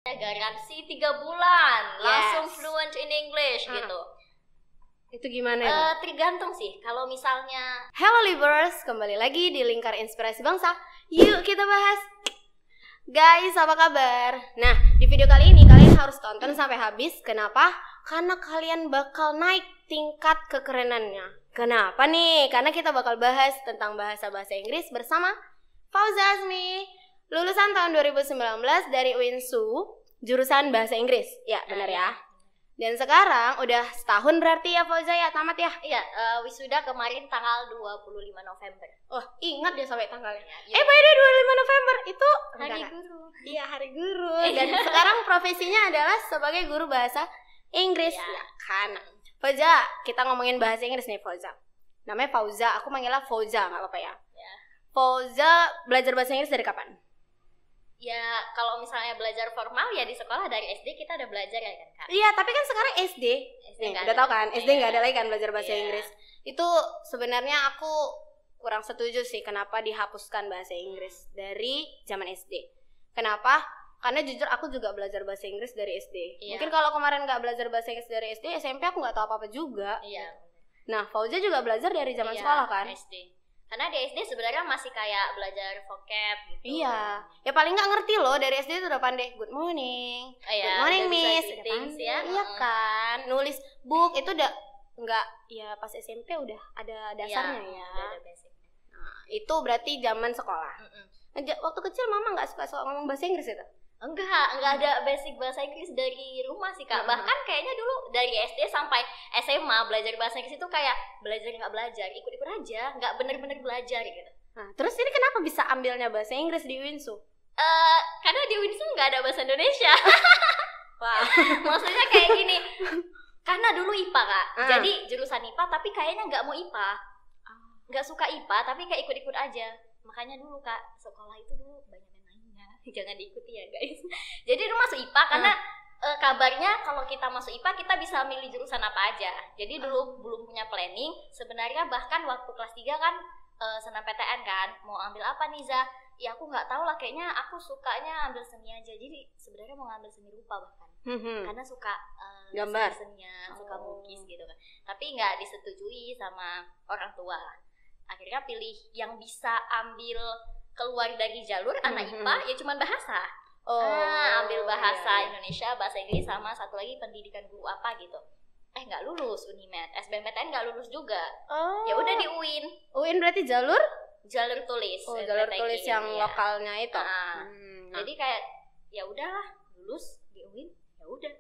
Garansi 3 bulan langsung Yes. fluent in English gitu. Itu gimana? Tergantung sih. Kalau misalnya Hello Libers, kembali lagi di Lingkar Inspirasi Bangsa. Yuk kita bahas. Guys, apa kabar? Nah, di video kali ini kalian harus tonton sampai habis. Kenapa? Karena kalian bakal naik tingkat kekerenannya. Kenapa nih? Karena kita bakal bahas tentang bahasa-bahasa Inggris bersama Fauza Azmi, lulusan tahun 2019 dari UINSU, jurusan bahasa Inggris. Ya, benar ya. Dan sekarang udah setahun berarti ya Fauza ya, tamat ya? iya, wisuda kemarin tanggal 25 November. Oh, ingat dia sampai tanggalnya. Ya, By the way, 25 November itu Hari Guru. Iya, Hari Guru. Dan sekarang profesinya adalah sebagai guru bahasa Inggris. Ya. Ya kan. Fauza, kita ngomongin bahasa Inggris nih Fauza. Namanya Fauza, aku manggilnya Fauza, nggak apa-apa ya? Ya. Fauza belajar bahasa Inggris dari kapan? Ya, kalau misalnya belajar formal ya di sekolah dari SD kita udah belajar ya kan, Kak? Iya, tapi kan sekarang SD. SD Nih, nggak udah ada. tau kan? SD nggak ada lagi kan belajar bahasa Iya. Inggris. Itu sebenarnya aku kurang setuju sih kenapa dihapuskan bahasa Inggris dari zaman SD. Kenapa? Karena jujur aku juga belajar bahasa Inggris dari SD. Iya. Mungkin kalau kemarin nggak belajar bahasa Inggris dari SD, SMP aku nggak tahu apa-apa juga. Iya. Nah, Fauza juga belajar dari zaman Iya, sekolah kan? SD. Karena di SD sebenarnya masih kayak belajar vocab gitu. Iya. Ya paling nggak ngerti loh, dari SD itu udah pandai. Good morning. Iya, Good morning udah bisa miss. Udah greetings pandai. ya. Iya kan. Nulis book itu udah nggak, ya pas SMP udah ada dasarnya Iya, ya. udah ada basic. Nah, itu berarti zaman sekolah. Mm-mm. Waktu kecil mama nggak suka ngomong bahasa Inggris itu? Enggak ada basic bahasa Inggris dari rumah sih, Kak. Mhm. Bahkan kayaknya dulu dari SD sampai SMA belajar bahasa Inggris itu kayak belajar nggak belajar, ikut-ikut aja, nggak bener-bener belajar gitu. Nah, terus ini kenapa bisa ambilnya bahasa Inggris di UINSU? Karena di UINSU nggak ada bahasa Indonesia. Wah. Maksudnya kayak gini, karena dulu IPA, Kak. Ah. Jadi jurusan IPA tapi kayaknya nggak mau IPA, nggak suka IPA tapi kayak ikut-ikut aja. Makanya dulu, Kak, sekolah itu dulu banyak main-mainnya. Jangan diikuti ya, guys. Jadi dulu masuk IPA karena kabarnya kalau kita masuk IPA kita bisa milih jurusan apa aja. Jadi dulu belum punya planning. Sebenarnya bahkan waktu kelas 3 kan SNMPTN kan, mau ambil apa nih, Za? Ya aku nggak tahu lah, kayaknya aku sukanya ambil seni aja. Jadi sebenarnya mau ngambil seni rupa bahkan. Karena suka Gambar. seninya, suka melukis gitu kan. Tapi nggak disetujui sama orang tua. Akhirnya pilih yang bisa ambil keluar dari jalur anak IPA ya cuman bahasa. Ambil bahasa iya. Indonesia, bahasa Inggris, sama satu lagi pendidikan guru apa gitu. Nggak lulus Unimed, SBMPTN nggak lulus juga. Oh. Ya udah di UIN, UIN berarti jalur? jalur tulis. Oh, jalur SBMPTN, tulis yang iya. lokalnya itu. Nah, Nah, Jadi kayak ya udahlah, lulus di UIN, ya udah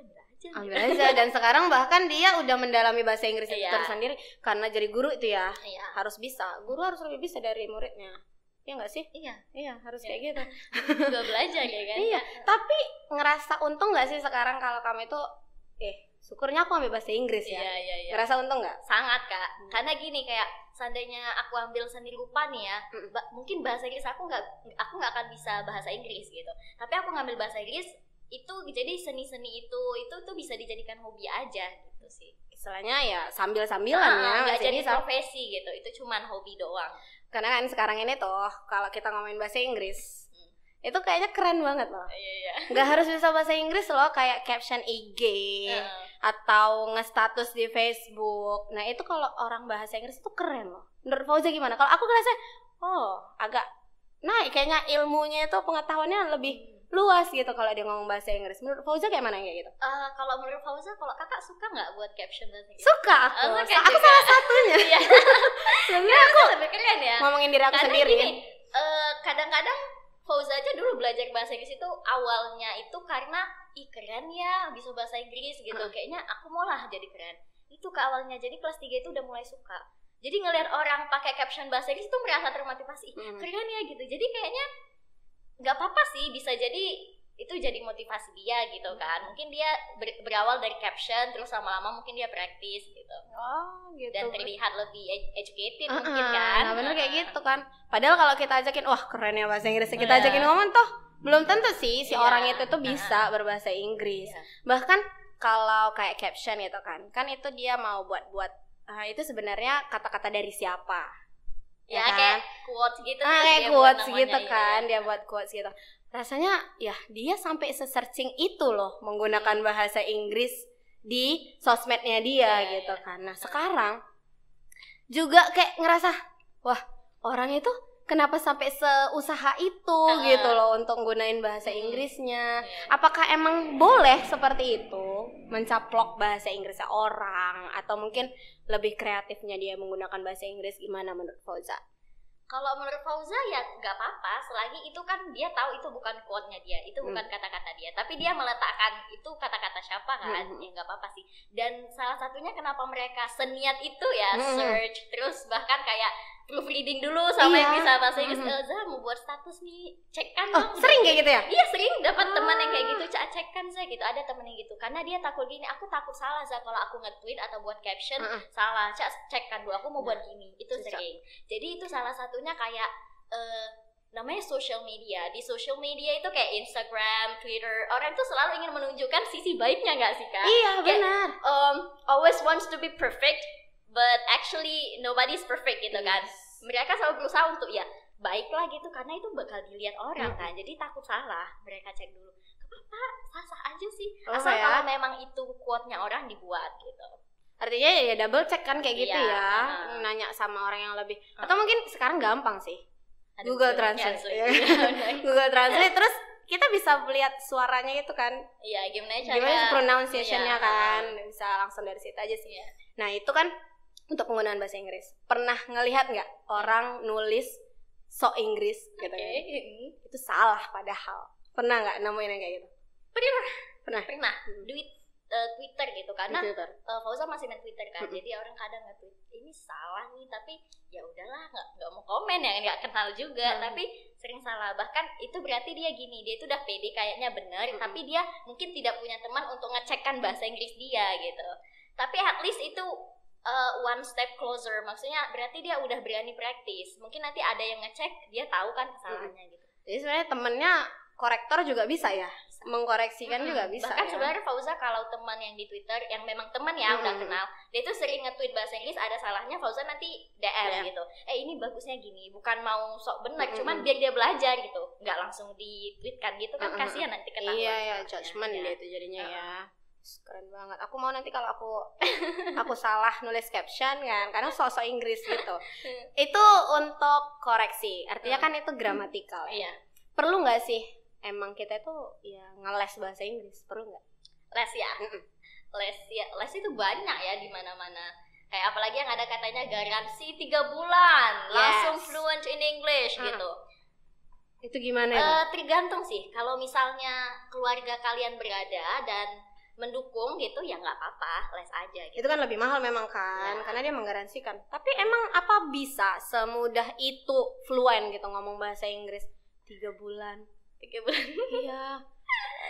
ambil aja. ambil aja. Dan sekarang bahkan dia udah mendalami bahasa Inggris itu Iya. tersendiri karena jadi guru itu ya. Iya. Harus bisa. Guru harus lebih bisa dari muridnya. Iya nggak sih? Iya, Iya, harus Iya. kayak gitu. juga belajar ya kan. Iya, tapi ngerasa untung nggak sih sekarang kalau kamu itu syukurnya aku ambil bahasa Inggris ya. Iya. Ngerasa untung nggak? Sangat, Kak. Karena gini, kayak seandainya aku ambil seni rupa nih ya, mungkin bahasa Inggris aku nggak akan bisa bahasa Inggris gitu. Tapi aku ngambil bahasa Inggris itu jadi seni-seni itu tuh bisa dijadikan hobi aja gitu sih. Istilahnya ya sambil-sambilan ya. Nggak masih jadi bisa. profesi gitu. Itu cuman hobi doang. Karena kan sekarang ini tuh kalau kita ngomongin bahasa Inggris itu kayaknya keren banget loh. Iya. Nggak harus bisa bahasa Inggris loh, kayak caption IG atau nge-status di Facebook. Nah itu kalau orang bahasa Inggris itu keren loh. Menurut Fauza gimana? Kalau aku ngerasa agak naik kayaknya ilmunya itu, pengetahuannya lebih luas gitu kalau dia ngomong bahasa Inggris. Menurut Fauza kayak mana kayak gitu? Kalau menurut Fauza, kalau kakak suka nggak buat caption bahasa Inggris? Suka aku. Suka Aku juga. salah satunya. Iya. Sebenarnya aku Lebih keren ya. ngomongin diri aku Karena sendiri. gini, kadang-kadang Fauza aja dulu belajar bahasa Inggris itu awalnya itu karena keren ya bisa bahasa Inggris gitu. Kayaknya aku mau lah jadi keren. Itu ke awalnya. Jadi kelas 3 itu udah mulai suka. Jadi ngelihat orang pakai caption bahasa Inggris itu merasa termotivasi. Keren ya gitu. Jadi kayaknya nggak apa-apa sih, bisa jadi itu jadi motivasi dia gitu kan. Mungkin dia berawal dari caption, terus lama-lama mungkin dia praktis gitu. Oh gitu. Dan terlihat lebih educated mungkin kan. Nah bener kayak gitu kan. Padahal kalau kita ajakin, wah keren ya bahasa Inggris, kita Iya. ajakin ngomong toh belum tentu sih si Iya. orang itu tuh bisa berbahasa Inggris. Iya. Bahkan kalau kayak caption itu kan itu dia mau buat itu sebenarnya kata-kata dari siapa? Ya, kan? kayak quotes gitu. Kayak dia buat quotes namanya, gitu iya. kan, dia buat quotes gitu. rasanya ya dia sampai se-searching itu loh menggunakan bahasa Inggris di sosmednya dia gitu kan. Nah sekarang juga kayak ngerasa wah orang itu kenapa sampai seusaha itu gitu loh untuk gunain bahasa Inggrisnya. Apakah emang boleh seperti itu mencaplok bahasa Inggrisnya orang, atau mungkin lebih kreatifnya dia menggunakan bahasa Inggris? Gimana menurut Fauza? Kalau menurut Fauza ya nggak apa-apa, selagi itu kan dia tahu itu bukan quote-nya dia, itu bukan kata-kata dia, tapi dia meletakkan itu kata-kata siapa kan, ya nggak apa-apa sih. Dan salah satunya kenapa mereka seniat itu ya, search terus bahkan kayak proofreading dulu sama yang bisa bahasa Inggris. Za mau buat status nih, cek kan dong. Sering kayak gitu ya? Iya sering dapat teman yang kayak gitu, cek kan saya gitu. Ada temen yang gitu, karena dia takut gini, aku takut salah Za kalau aku nge-tweet atau buat caption salah, cek kan dulu aku mau buat gini. Itu sering. Jadi itu salah satunya kayak namanya social media. Di social media itu kayak Instagram, Twitter, orang tuh selalu ingin menunjukkan sisi baiknya nggak sih Kak? Iya benar. Always wants to be perfect, but actually nobody's perfect gitu kan. Mereka selalu berusaha untuk ya baiklah gitu, karena itu bakal dilihat orang kan. Jadi takut salah, mereka cek dulu. Apa sah-sah aja sih, asal kalau memang itu quote-nya orang dibuat gitu. Artinya ya double check kan kayak gitu ya. Nanya sama orang yang lebih. Atau mungkin sekarang gampang sih. Google Translate. Google Translate terus kita bisa lihat suaranya itu kan. Iya, gimana pronunciation-nya kan. Bisa langsung dari situ aja sih. Nah, itu kan untuk penggunaan bahasa Inggris. Pernah ngelihat enggak orang nulis sok Inggris gitu kan? Itu salah padahal. Pernah enggak nemuin yang kayak gitu? Pernah. Twitter gitu, karena Fauza masih main Twitter kan, jadi orang kadang nge-tweet ini salah nih, tapi ya udahlah nggak mau komen ya, nggak kenal juga, tapi sering salah. Bahkan itu berarti dia gini, dia itu udah pede kayaknya bener, tapi dia mungkin tidak punya teman untuk ngecekkan bahasa Inggris dia gitu. Tapi at least itu one step closer, maksudnya berarti dia udah berani praktis. Mungkin nanti ada yang ngecek, dia tahu kan kesalahannya gitu. Jadi sebenarnya temennya korektor juga bisa ya, mengkoreksikan juga bisa. Bahkan ya? Sebenarnya Fauza kalau teman yang di Twitter yang memang teman ya udah kenal, dia tuh sering nge-tweet bahasa Inggris, ada salahnya Fauza nanti DM gitu. Ini bagusnya gini, bukan mau sok bener, cuman biar dia belajar gitu, nggak langsung di-tweetkan gitu kan, kasihan nanti ketahuan. Iya, judgement dia itu jadinya ya. Keren banget. Aku mau nanti kalau aku salah nulis caption kan, karena sok-sok Inggris gitu. Itu untuk koreksi. Artinya kan itu gramatikal. Ya. Iya. Perlu nggak sih? Emang kita itu ya ngeles bahasa Inggris, perlu nggak? Les ya? Les itu banyak ya di mana-mana. Kayak apalagi yang ada katanya garansi 3 bulan langsung fluent in English gitu. Itu gimana ya? Tergantung sih. Kalau misalnya keluarga kalian berada dan mendukung gitu ya nggak apa-apa, les aja gitu. Itu kan lebih mahal memang kan, karena dia menggaransikan. Tapi emang apa bisa semudah itu fluent gitu ngomong bahasa Inggris 3 bulan? 3 bulan. Iya.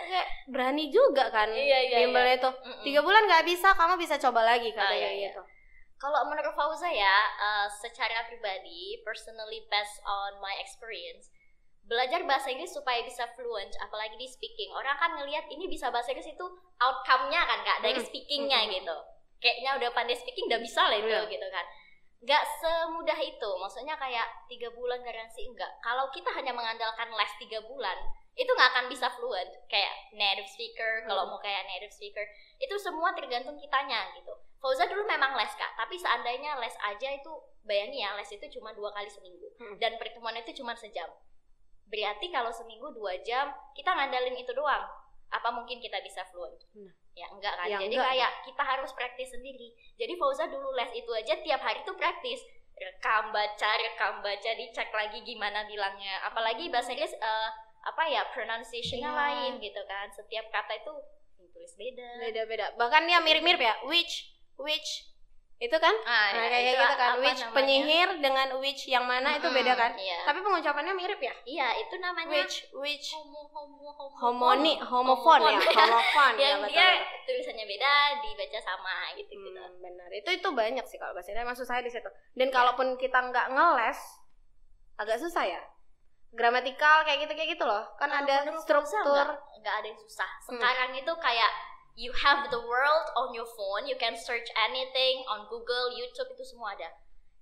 Kayak berani juga kan. Bimbel itu. 3 bulan nggak bisa, kamu bisa coba lagi katanya gitu. Kalau menurut Fauza ya, secara pribadi, personally based on my experience, belajar bahasa Inggris supaya bisa fluent, apalagi di speaking. Orang kan ngelihat ini bisa bahasa Inggris itu outcome-nya kan Kak, dari speaking-nya gitu. Kayaknya udah pandai speaking, udah bisa lah itu gitu kan. Gak semudah itu, maksudnya kayak 3 bulan garansi, enggak. Kalau kita hanya mengandalkan les 3 bulan, itu gak akan bisa fluent. Kayak native speaker, kalau mau kayak native speaker, itu semua tergantung kitanya gitu. Fauza dulu memang les Kak, tapi seandainya les aja itu, bayangin ya, les itu cuma 2 kali seminggu. Dan pertemuan itu cuma sejam. Berarti kalau seminggu 2 jam, kita ngandalin itu doang. Apa mungkin kita bisa fluent? Ya enggak kan, jadi kayak kita harus praktis sendiri. Jadi Fauza dulu les itu aja tiap hari tuh praktis, rekam baca, dicek lagi gimana bilangnya. Apalagi bahasa Inggris pronunciation-nya lain gitu kan. Setiap kata itu ditulis beda. Bahkan dia mirip-mirip ya, which itu kan, kayak gitu kan, which namanya? Penyihir dengan which yang mana itu beda kan, tapi pengucapannya mirip ya. Iya, itu namanya which homofon ya, yang dia tulisannya beda, dibaca sama gitu. Benar, itu banyak sih kalau bahasa Indonesia, maksud saya di situ. Dan kalaupun kita nggak ngeles, agak susah ya. Gramatikal kayak gitu loh, kan ada struktur. Nggak ada yang susah. Sekarang itu kayak you have the world on your phone, you can search anything on Google, YouTube, itu semua ada.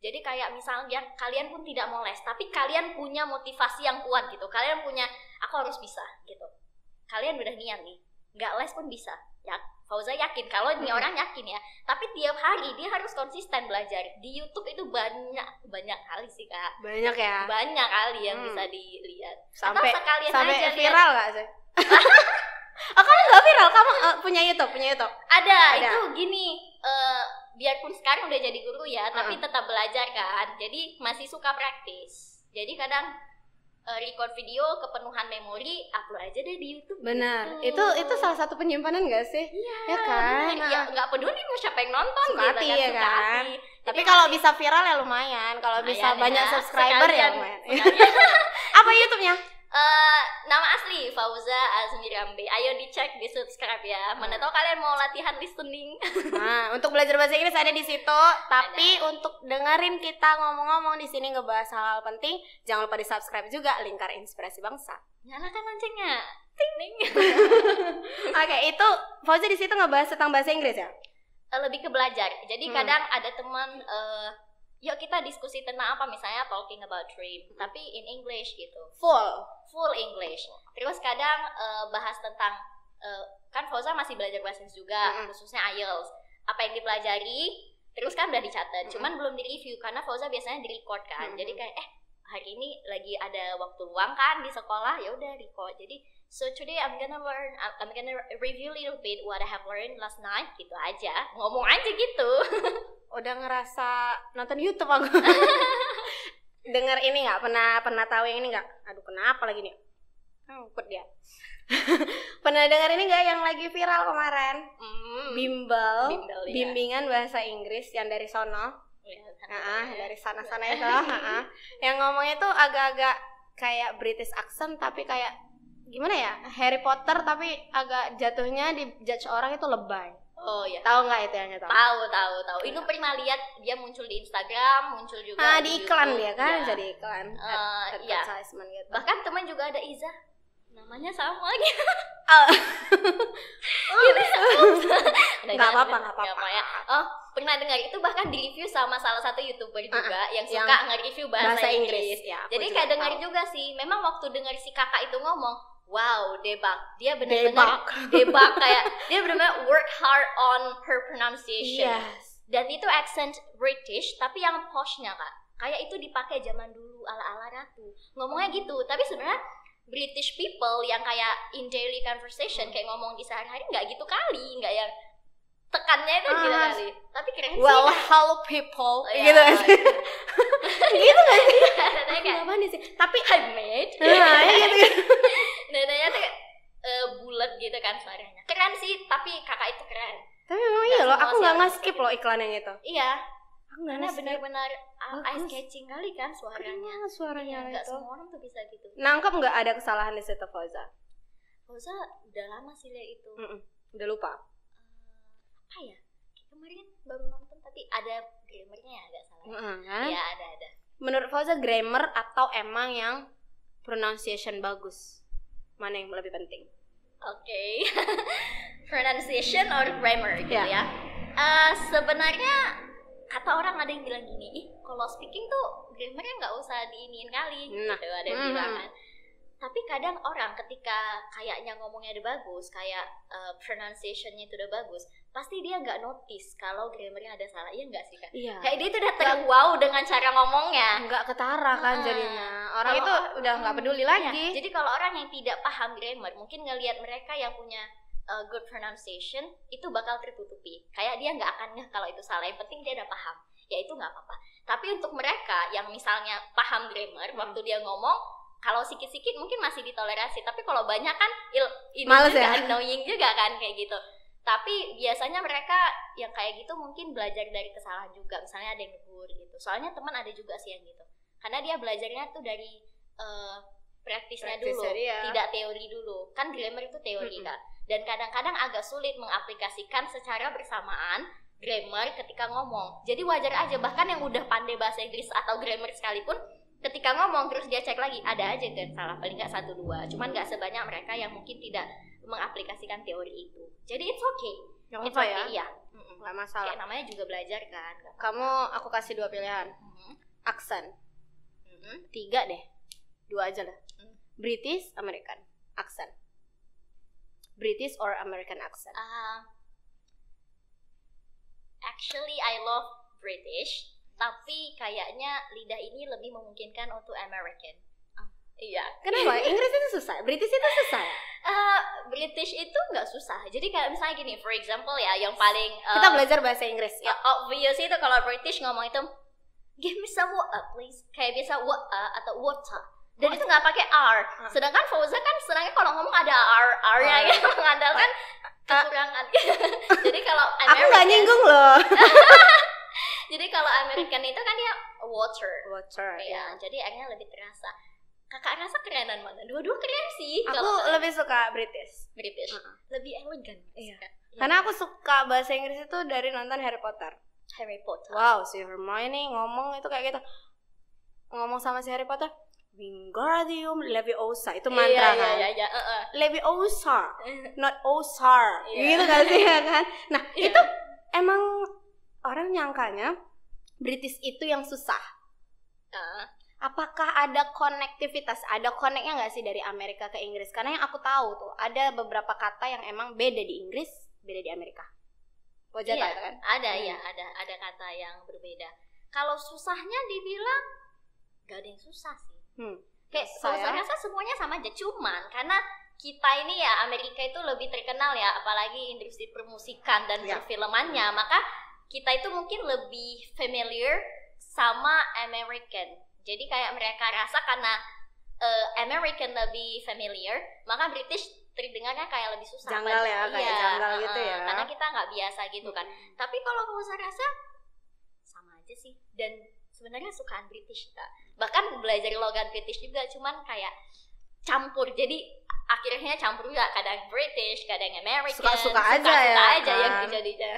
Jadi kayak misalnya kalian pun tidak mau les, tapi kalian punya motivasi yang kuat gitu. Kalian punya aku harus bisa gitu. Kalian udah niat nih, nggak les pun bisa ya. Fauza yakin kalau ini orang yakin ya, tapi tiap hari dia harus konsisten belajar. Di YouTube itu banyak kali sih Kak, banyak ya, banyak kali yang bisa dilihat. sampai atau sekalian sampai aja viral nggak sih? Oh, kamu nggak viral, kamu punya YouTube ada. Itu gini, biarpun sekarang udah jadi guru ya, tapi tetap belajar kan, jadi masih suka praktis. Jadi kadang record video kepenuhan memori, upload aja deh di YouTube. Benar, gitu. itu salah satu penyimpanan nggak sih? Iya, ya kan, ya nggak peduli mau siapa yang nonton, suka gitu hati ya suka kan. hati. Tapi Jadi kalau bisa viral ya lumayan, kalau bisa lumayan banyak ya, subscriber ya sekalian. lumayan. Apa YouTube-nya? Nama asli Fauza Azmi Rambe. Ayo dicek, di subscribe ya. Mana tahu kalian mau latihan listening. Nah, untuk belajar bahasa Inggris ada di situ. Tapi untuk dengerin kita ngomong-ngomong di sini ngebahas hal-hal penting, jangan lupa di subscribe juga Lingkar Inspirasi Bangsa. Nyalakan loncengnya. Ting ting. Oke, itu Fauza di situ ngebahas tentang bahasa Inggris ya? Lebih ke belajar. Jadi kadang ada teman, yuk kita diskusi tentang apa, misalnya talking about dream, tapi in English gitu. Full English. Terus kadang bahas tentang kan Fauza masih belajar bahasa Inggris juga, khususnya IELTS. Apa yang dipelajari, terus kan udah dicatat, cuman belum di-review karena Fauza biasanya di-record kan. Jadi kayak hari ini lagi ada waktu luang kan di sekolah, ya udah record. Jadi so today I'm gonna review a little bit what I have learned last night, gitu aja. Ngomong aja gitu. Udah ngerasa nonton YouTube aku. Dengar ini nggak, pernah tahu yang ini nggak? Aduh, kenapa lagi nih? Ngikut dia. Pernah dengar ini nggak yang lagi viral kemarin? Bimbel, ya. bimbingan bahasa Inggris yang dari sono. Dari sana-sana itu. Yang ngomongnya tuh agak-agak kayak British accent, tapi kayak gimana ya? Harry Potter tapi agak jatuhnya di judge orang itu lebay. Oh iya. Tahu nggak itu yang itu? Tahu. Itu pernah lihat, dia muncul di Instagram, muncul juga di iklan YouTube. dia kan, Ya. jadi iklan. Iya. Advertisement gitu. Bahkan teman juga ada Iza, namanya sama lagi. Nggak apa-apa. Ya. Oh, pernah dengar itu, bahkan di-review sama salah satu YouTuber juga yang suka nge-review bahasa Inggris. Ya, jadi kayak dengar juga sih. Memang waktu dengar si kakak itu ngomong, wow, debak. Dia benar-benar debak, kayak dia benar-benar work hard on her pronunciation. Yes. Dan itu accent British, tapi yang poshnya Kak. Kayak itu dipakai zaman dulu ala-ala ratu. Ngomongnya gitu, tapi sebenarnya British people yang kayak in daily conversation kayak ngomong di sehari-hari nggak gitu kali, nggak yang tekannya itu gitu kali. Tapi keren sih. Well, hello people, Ya, gitu kan sih? Gitu kan sih? Nadanya kayak Apa nih sih? Tapi I made. gitu. Nadanya tuh bulat gitu kan suaranya. Keren sih, tapi kakak itu keren. Tapi memang iya loh, aku nggak nge-skip loh iklan yang itu. Iya. Aku nggak Karena nge-skip. benar-benar eye catching kali kan suaranya. Keren suaranya Nggak itu. semua orang tuh bisa gitu. Nangkep nggak ada kesalahan di situ, Fauza? Fauza udah lama sih lihat itu. Udah lupa. Apa ya? Kemarin baru nonton, tapi ada grammarnya ya, agak salah. Kan? Iya, ada. Menurut Fauza grammar atau emang yang pronunciation bagus? Mana yang lebih penting? Oke. Pronunciation or grammar gitu Ya. ya. Sebenarnya kata orang ada yang bilang gini, ih kalau speaking tuh grammarnya nggak usah diiniin kali, gitu ada yang bilang kan. Tapi kadang orang ketika kayaknya ngomongnya udah bagus, kayak pronunciation-nya itu udah bagus, pasti dia nggak notice kalau grammarnya ada salah. Iya nggak sih Kak? Iya. Kayak dia tuh udah wow dengan cara ngomongnya. Nggak ketara kan jadinya. Orang itu udah nggak peduli lagi. Ya, jadi kalau orang yang tidak paham grammar, mungkin ngelihat mereka yang punya good pronunciation itu bakal tertutupi. Kayak dia nggak akan ngeh kalau itu salah. Yang penting dia udah paham. Ya itu nggak apa-apa. Tapi untuk mereka yang misalnya paham grammar, waktu dia ngomong, kalau sikit-sikit mungkin masih ditolerasi. Tapi kalau banyak kan males juga, ya? annoying juga kan kayak gitu. Tapi biasanya mereka yang kayak gitu mungkin belajar dari kesalahan juga. Misalnya ada yang negur gitu. Soalnya teman ada juga sih yang gitu. Karena dia belajarnya tuh dari praktisnya dulu, tidak teori dulu. Kan grammar itu teori Kak. Dan kadang-kadang agak sulit mengaplikasikan secara bersamaan grammar ketika ngomong. Jadi wajar aja, bahkan yang udah pandai bahasa Inggris atau grammar sekalipun, ketika ngomong terus dia cek lagi, ada aja kan salah, paling nggak 1-2. Cuman nggak sebanyak mereka yang mungkin tidak mengaplikasikan teori itu. Jadi it's okay. Nggak It's apa-apa okay, ya? iya. Nggak masalah. Kayak namanya juga belajar kan. Aku kasih 2 pilihan. Aksen. 3 deh. 2 aja lah. British American accent. British or American accent. Actually I love British, tapi kayaknya lidah ini lebih memungkinkan untuk American. Iya. Kenapa? Inggris itu susah, British itu susah ya? British itu nggak susah. Jadi kayak misalnya gini, for example ya, yang paling kita belajar bahasa Inggris. Ya, obvious itu kalau British ngomong itu, give me some water please. Kayak biasa water atau water. Dan itu nggak pakai R. Sedangkan Fauza kan senangnya kalau ngomong ada R-nya gitu, mengandalkan kekurangan. Jadi kalau American, aku nggak nyinggung loh. Jadi kalau American itu kan dia water. Ya. Jadi R-nya lebih terasa. Kakak rasa kerenan mana? Dua-dua keren sih. Aku lebih suka British. Lebih elegan. Iya. Karena aku suka bahasa Inggris itu dari nonton Harry Potter. Wow, si Hermione ngomong itu kayak gitu. Ngomong sama si Harry Potter, Wingardium Leviosa, itu mantra kan? Iya. Leviosa, not Osar. Gitu kan sih ya kan? Nah, itu emang orang nyangkanya British itu yang susah. Apakah ada konektivitas, ada koneknya nggak sih dari Amerika ke Inggris? Karena yang aku tahu tuh ada beberapa kata yang emang beda di Inggris, beda di Amerika. Wajar kan? Ada kata yang berbeda. Kalau susahnya dibilang nggak ada yang susah sih. Kayak saya rasa semuanya sama aja, cuman karena kita ini ya Amerika itu lebih terkenal ya, apalagi industri permusikan dan perfilmannya, maka kita itu mungkin lebih familiar sama American. Jadi kayak mereka rasa karena American lebih familiar, maka British terdengarnya kayak lebih susah. Janggal ya, kayak janggal gitu ya. Karena kita nggak biasa gitu kan. Tapi kalau kamu rasa sama aja sih. Dan sebenarnya sukaan British Kak. Bahkan belajar logat British juga, cuman kayak campur. Jadi akhirnya campur juga, kadang British, kadang American. Suka-suka aja kan? Yang dijadinya.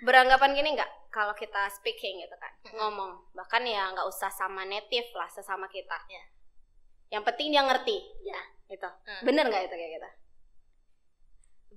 Beranggapan gini nggak? Kalau kita speaking gitu kan, ngomong, bahkan ya nggak usah sama native lah, sesama kita. Yang penting dia ngerti. Itu. Bener nggak itu kayak gitu?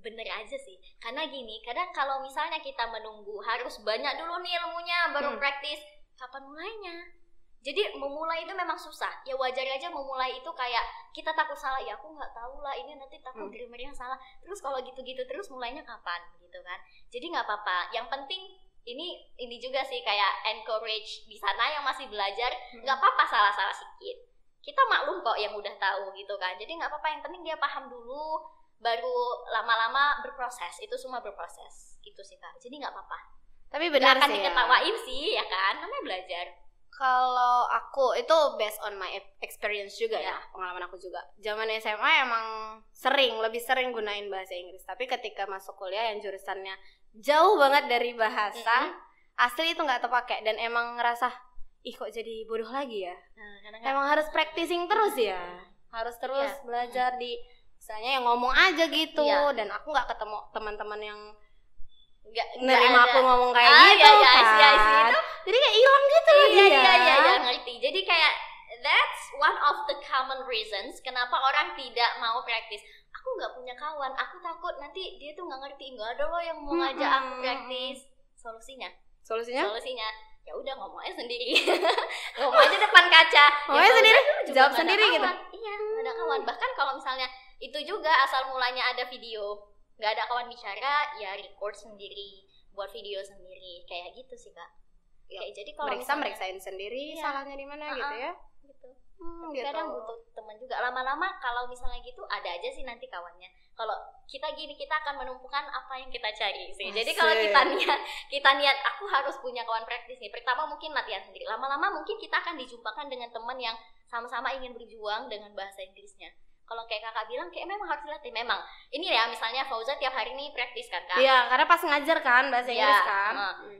Bener aja sih. Karena gini, kadang kalau misalnya kita menunggu harus banyak dulu nih ilmunya baru praktis, kapan mulainya? Jadi memulai itu memang susah. Ya wajar aja memulai itu kayak kita takut salah. Ya aku nggak tahu lah, ini nanti takut grammarnya salah. Terus kalau gitu-gitu terus mulainya kapan gitu kan? Jadi nggak apa-apa. Yang penting ini juga sih kayak encourage di sana yang masih belajar, nggak apa-apa salah-salah sedikit. Kita maklum kok yang udah tahu gitu kan. Jadi nggak apa-apa, yang penting dia paham dulu, baru lama-lama berproses. Itu semua berproses gitu sih Kak. Jadi nggak apa-apa. Tapi benar sih, akan diketawain sih ya kan, namanya belajar. Kalau aku itu based on my experience juga ya, pengalaman aku juga. Zaman SMA emang lebih sering gunain bahasa Inggris. Tapi ketika masuk kuliah yang jurusannya jauh banget dari bahasa, asli itu nggak terpakai. Dan emang ngerasa, ih kok jadi bodoh lagi ya. Emang harus practicing terus ya. Harus terus belajar di, misalnya yang ngomong aja gitu. Dan aku nggak ketemu teman-teman yang nerima aku ngomong kayak gitu kan. Jadi kayak hilang gitu loh dia. Iya, ngerti. Jadi kayak that's one of the common reasons kenapa orang tidak mau praktis. Aku nggak punya kawan, aku takut nanti dia tuh nggak ngerti, nggak ada loh yang mau ngajak aku praktis. Solusinya ya udah ngomong aja sendiri. Ngomong aja depan kaca. Ngomong sendiri, jawab sendiri gitu. Iya, nggak ada kawan. Bahkan kalau misalnya itu juga asal mulanya ada video, nggak ada kawan bicara, ya record sendiri, buat video sendiri, kayak gitu sih Kak. Kayak jadi kalau meriksain sendiri salahnya di mana gitu ya. Gitu. Kadang butuh teman juga. Lama-lama kalau misalnya gitu ada aja sih nanti kawannya. Kalau kita gini, kita akan menumpukan apa yang kita cari sih. Jadi kalau kita niat aku harus punya kawan praktis nih. Pertama mungkin latihan sendiri. Lama-lama mungkin kita akan dijumpakan dengan teman yang sama-sama ingin berjuang dengan bahasa Inggrisnya. Kalau kayak kakak bilang, kayak memang harus dilatih. Memang ini ya, misalnya Fauza tiap hari ini praktis kan Kak? Iya, karena pas ngajar kan bahasa Inggris kan.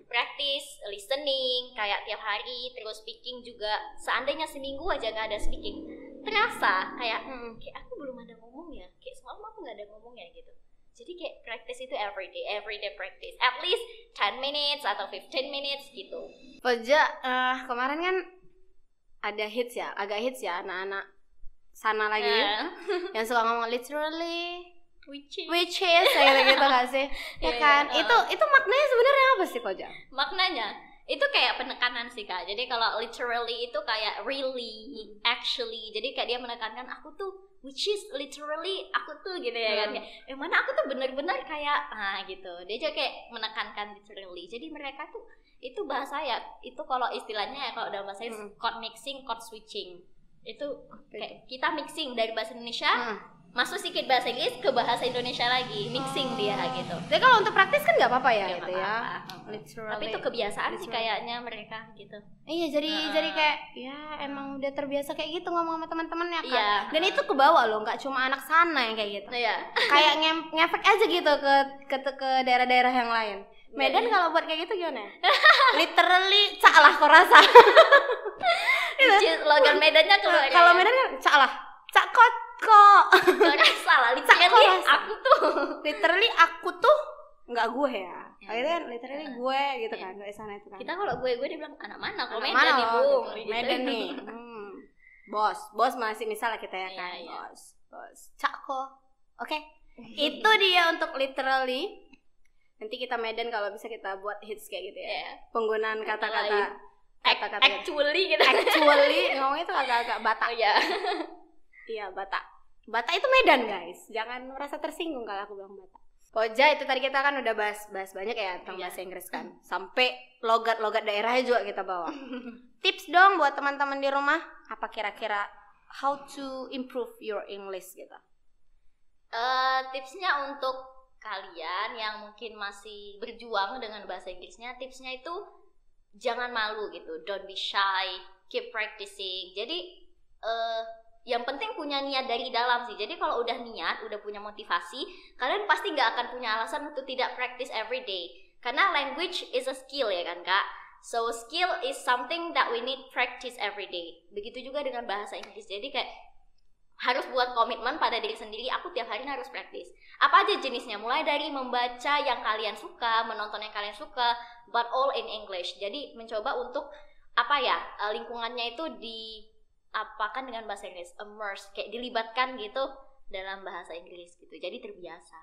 Praktis, listening kayak tiap hari, terus speaking juga. Seandainya seminggu aja gak ada speaking, terasa kayak aku belum ada ngomongnya, kayak semalam aku gak ada ngomongnya gitu. Jadi kayak praktis itu everyday practice, at least 10 minutes atau 15 minutes gitu. Fauza, kemarin kan ada agak hits ya anak-anak sana lagi yang suka ngomong literally which is kayak gitu gak sih? Ya kan? Itu maknanya sebenarnya apa sih Fauza? Maknanya itu kayak penekanan sih Kak. Jadi kalau literally itu kayak really, actually. Jadi kayak dia menekankan aku tuh which is literally aku tuh gitu ya kan, kayak mana aku tuh bener-bener kayak gitu. Dia juga kayak menekankan literally. Jadi mereka tuh itu bahasa ya, itu kalau istilahnya ya kalau dalam bahasa code mixing, code switching. Itu kayak kita mixing dari bahasa Indonesia masuk sedikit bahasa Inggris ke bahasa Indonesia lagi, mixing dia gitu. Jadi kalau untuk praktis kan nggak apa-apa ya itu ya. Tapi itu kebiasaan sih kayaknya mereka gitu. Iya, jadi kayak ya emang udah terbiasa kayak gitu ngomong sama teman-temannya kan. Iya. Dan itu kebawa loh, nggak cuma anak sana yang kayak gitu. Iya. Kayak ngefek aja gitu ke daerah-daerah yang lain. Medan kalau buat kayak gitu gimana? Literally cak lah kok rasa. Logan Medannya keluar. Kalau Medan kan cak lah. Cak kok. Salah, literally aku tuh. Literally aku tuh nggak gue ya. Itu kan literally gue gitu kan, dari sana itu kan. Kita kalau gue dibilang anak mana? Kalau Anak Medan mana nih, lo, Bung. gitu. Gitu. Medan nih. Bos masih misalnya kita ya kan. Iya. Bos. Cak kok. Oke. Itu dia untuk literally. Nanti kita Medan kalau bisa kita buat hits kayak gitu ya. Penggunaan kata-kata actually gitu. Actually ngomong itu agak-agak Batak. Iya. Iya, Batak. Batak itu Medan, guys. Jangan merasa tersinggung kalau aku bilang Batak. Koja itu tadi kita kan udah bahas banyak ya tentang bahasa Inggris kan. Sampai logat-logat daerahnya juga kita bawa. Tips dong buat teman-teman di rumah, apa kira-kira how to improve your English gitu. Tipsnya untuk kalian yang mungkin masih berjuang dengan bahasa Inggrisnya, tipsnya itu jangan malu gitu. Don't be shy, keep practicing. Jadi yang penting punya niat dari dalam sih. Jadi kalau udah niat, udah punya motivasi, kalian pasti nggak akan punya alasan untuk tidak practice every day. Karena language is a skill ya kan kak. So skill is something that we need practice every day. Begitu juga dengan bahasa Inggris. Jadi kayak harus buat komitmen pada diri sendiri. Aku tiap hari harus practice. Apa aja jenisnya? Mulai dari membaca yang kalian suka, menonton yang kalian suka, but all in English. Jadi mencoba untuk lingkungannya itu apakan dengan bahasa Inggris, immerse, kayak dilibatkan gitu dalam bahasa Inggris gitu. Jadi terbiasa.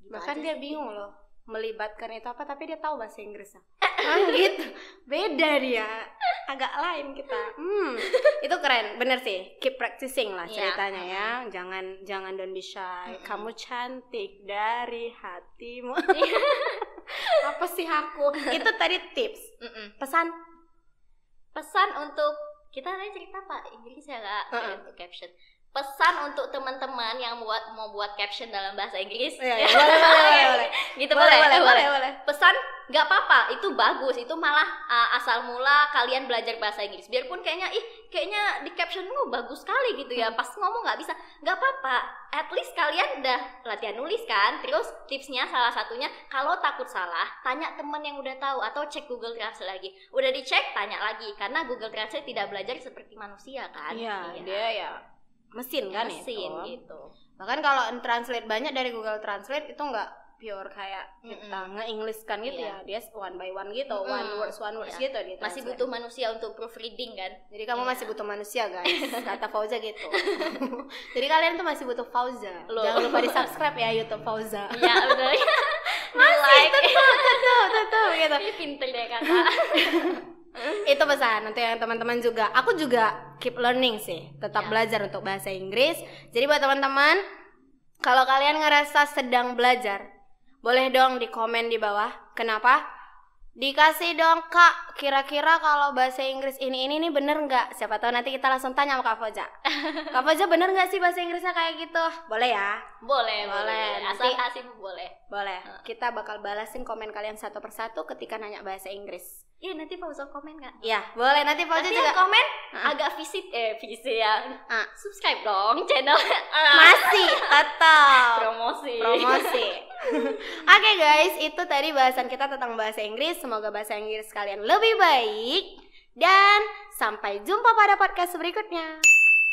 Gitu. Bahkan dia bingung loh melibatkan itu apa, tapi dia tahu bahasa Inggrisnya. Gitu. Beda dia. Agak lain kita. Itu keren, bener sih. Keep practicing lah ceritanya ya. Jangan don't be shy. Kamu cantik dari hatimu. Apa sih aku? Itu tadi tips. Pesan untuk kita tadi cerita Pak Inggris ya kak, untuk caption. Pesan untuk teman-teman yang mau buat caption dalam bahasa Inggris. Boleh. Gitu boleh. Pesan nggak apa-apa, itu bagus, itu malah asal mula kalian belajar bahasa Inggris. Biarpun kayaknya di captionmu bagus sekali gitu ya, pas ngomong nggak bisa, nggak apa-apa. At least kalian udah latihan nulis kan. Terus tipsnya salah satunya, kalau takut salah, tanya teman yang udah tahu atau cek Google Translate lagi. Udah dicek, tanya lagi, karena Google Translate tidak belajar seperti manusia kan. Iya, dia ya mesin kan mesin itu. Gitu. Bahkan kalau translate banyak dari Google Translate itu nggak pure kayak kita nge-English kan gitu ya. Dia one by one gitu, one words gitu dia. Masih butuh manusia untuk proofreading kan. Jadi kamu masih butuh manusia guys. Kata Fauza gitu. Jadi kalian tuh masih butuh Fauza. Jangan lupa di-subscribe ya YouTube Fauza. Iya, betul. Masih tentu gitu. Pinter deh kakak. Itu pesan untuk yang teman-teman juga. Aku juga keep learning sih, tetap belajar untuk bahasa Inggris. Jadi buat teman-teman, kalau kalian ngerasa sedang belajar, boleh dong di komen di bawah. Kenapa? Dikasih dong kak, kira-kira kalau bahasa Inggris ini nih bener nggak? Siapa tahu nanti kita langsung tanya sama Kak Fauza. Kak Fauza bener nggak sih bahasa Inggrisnya kayak gitu? Boleh ya? Boleh. Nanti, asal kasih boleh. Kita bakal balasin komen kalian satu persatu ketika nanya bahasa Inggris. Iya, nanti Fauza komen nggak? Iya, boleh. Nanti Fauza juga komen. Agak visit ya. Subscribe dong channel. Masih tetap promosi. Oke guys, itu tadi bahasan kita tentang bahasa Inggris. Semoga bahasa Inggris kalian lebih baik. Dan sampai jumpa pada podcast berikutnya.